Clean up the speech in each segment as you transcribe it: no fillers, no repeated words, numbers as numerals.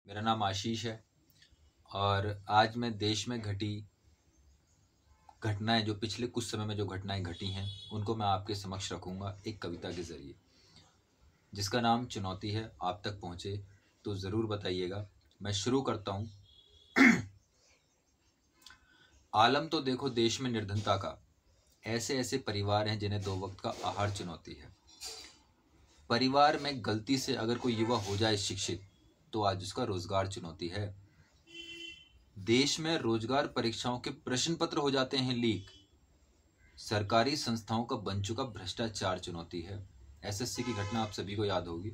मेरा नाम आशीष है और आज मैं देश में घटी घटनाएं, जो पिछले कुछ समय में जो घटनाएं घटी हैं, उनको मैं आपके समक्ष रखूंगा एक कविता के जरिए, जिसका नाम चुनौती है। आप तक पहुंचे तो ज़रूर बताइएगा। मैं शुरू करता हूं। आलम तो देखो देश में निर्धनता का, ऐसे ऐसे परिवार हैं जिन्हें 2 वक्त का आहार चुनौती है। परिवार में गलती से अगर कोई युवा हो जाए शिक्षित, तो आज उसका रोजगार चुनौती है। देश में रोजगार परीक्षाओं के प्रश्न पत्र हो जाते हैं लीक। सरकारी संस्थाओं का बन चुका भ्रष्टाचार चुनौती है। एसएससी की घटना आप सभी को याद होगी।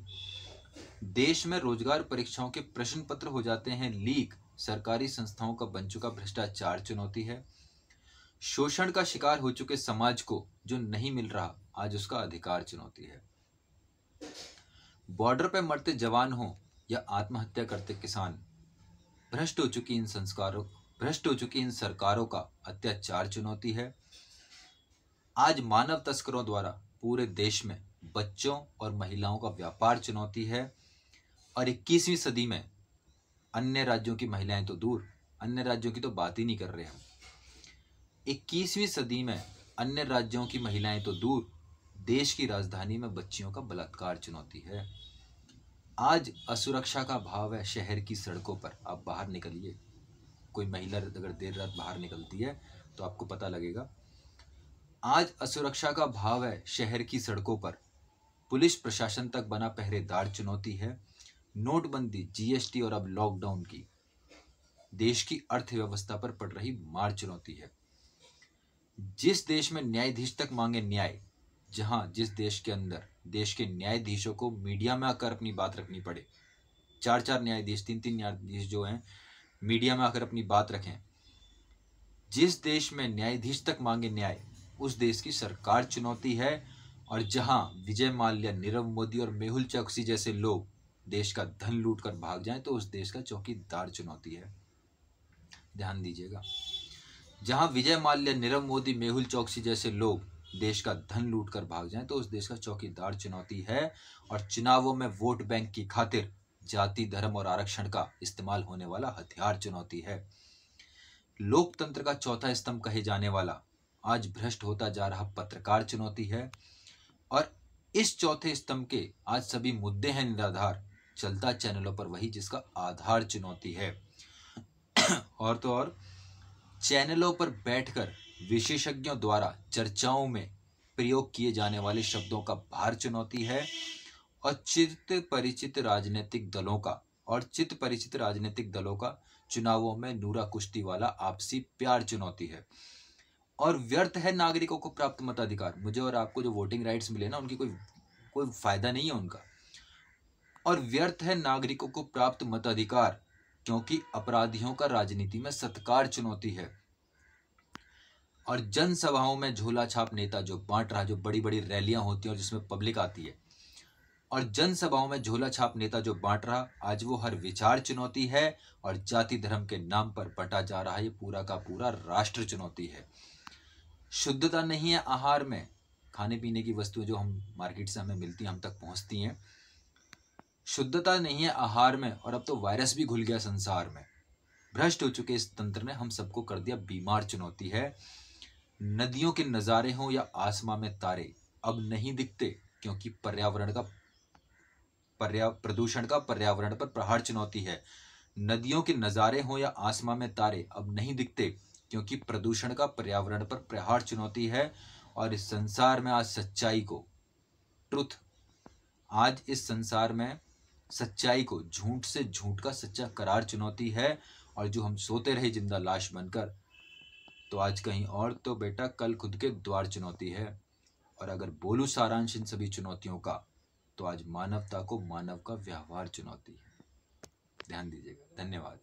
देश में रोजगार परीक्षाओं के प्रश्न पत्र हो जाते हैं लीक। सरकारी संस्थाओं का बन चुका भ्रष्टाचार चुनौती है। शोषण का शिकार हो चुके समाज को जो नहीं मिल रहा, आज उसका अधिकार चुनौती है। बॉर्डर पे मरते जवान हो या आत्महत्या करते किसान, भ्रष्ट हो चुकी इन सरकारों का अत्याचार चुनौती है। आज मानव तस्करों द्वारा पूरे देश में बच्चों और महिलाओं का व्यापार चुनौती है। और 21वीं सदी में अन्य राज्यों की महिलाएं तो दूर, अन्य राज्यों की तो बात ही नहीं कर रहे हम। 21वीं सदी में अन्य राज्यों की महिलाएं तो दूर, देश की राजधानी में बच्चियों का बलात्कार चुनौती है। आज असुरक्षा का भाव है शहर की सड़कों पर। आप बाहर निकलिए, कोई महिला अगर देर रात बाहर निकलती है तो आपको पता लगेगा। आज असुरक्षा का भाव है शहर की सड़कों पर। पुलिस प्रशासन तक बना पहरेदार चुनौती है। नोटबंदी, जीएसटी और अब लॉकडाउन की देश की अर्थव्यवस्था पर पड़ रही मार चुनौती है। जिस देश में न्यायाधीश तक मांगे न्याय, जिस देश के अंदर देश के न्यायाधीशों को मीडिया में आकर अपनी बात रखनी पड़े, 4-4 न्यायाधीश, 3-3 न्यायाधीश जो हैं मीडिया में आकर अपनी बात रखें, जिस देश में न्यायाधीश तक मांगे न्याय, उस देश की सरकार चुनौती है। और जहां विजय माल्या, नीरव मोदी और मेहुल चोकसी जैसे लोग देश का धन लूट कर भाग जाएं, तो उस देश का चौकीदार चुनौती है। ध्यान दीजिएगा, जहां विजय माल्या, नीरव मोदी, मेहुल चोकसी जैसे लोग देश का धन लूट कर भाग जाएं, तो उस देश का चौकीदार चुनौती है। और चुनावों में वोट बैंक की खातिर जाति, धर्म और आरक्षण का इस्तेमाल होने वाला हथियार चुनौती है। लोकतंत्र का चौथा स्तंभ कहे जाने वाला आज भ्रष्ट होता जा रहा पत्रकार चुनौती है। और इस चौथे स्तंभ के आज सभी मुद्दे हैं निराधार, चलता चैनलों पर वही जिसका आधार चुनौती है। और तो और चैनलों पर बैठकर विशेषज्ञों द्वारा चर्चाओं में प्रयोग किए जाने वाले शब्दों का भार चुनौती है। और चित परिचित राजनीतिक दलों का चुनावों में नूरा कुश्ती वाला आपसी प्यार चुनौती है। और व्यर्थ है नागरिकों को प्राप्त मताधिकार। मुझे और आपको जो वोटिंग राइट्स मिले ना, उनकी कोई फायदा नहीं है उनका। और व्यर्थ है नागरिकों को प्राप्त मताधिकार, क्योंकि अपराधियों का राजनीति में सत्कार चुनौती है। और जनसभाओं में झोला छाप नेता जो बांट रहा, जो बड़ी बड़ी रैलियां होती हैं और जिसमें पब्लिक आती है, और जनसभाओं में झोला छाप नेता जो बांट रहा, आज वो हर विचार चुनौती है। और जाति धर्म के नाम पर बटा जा रहा ये पूरा का पूरा राष्ट्र चुनौती है। शुद्धता नहीं है आहार में, खाने पीने की वस्तुएं जो हम मार्केट से हमें मिलती हैं, हम तक पहुंचती हैं। शुद्धता नहीं है आहार में, और अब तो वायरस भी घुल गया संसार में। भ्रष्ट हो चुके इस तंत्र ने हम सबको कर दिया बीमार चुनौती है। नदियों के नजारे हों या आसमां में तारे, अब नहीं दिखते, क्योंकि प्रदूषण का पर्यावरण पर प्रहार चुनौती है। नदियों के नजारे हों या आसमां में तारे, अब नहीं दिखते, क्योंकि प्रदूषण का पर्यावरण पर प्रहार चुनौती है। और इस संसार में आज इस संसार में सच्चाई को झूठ से झूठ का सच्चा करार चुनौती है। और जो हम सोते रहे जिंदा लाश बनकर, तो आज कहीं और तो बेटा कल खुद के द्वार चुनौती है। और अगर बोलूं सारांश इन सभी चुनौतियों का, तो आज मानवता को मानव का व्यवहार चुनौती है। ध्यान दीजिएगा। धन्यवाद।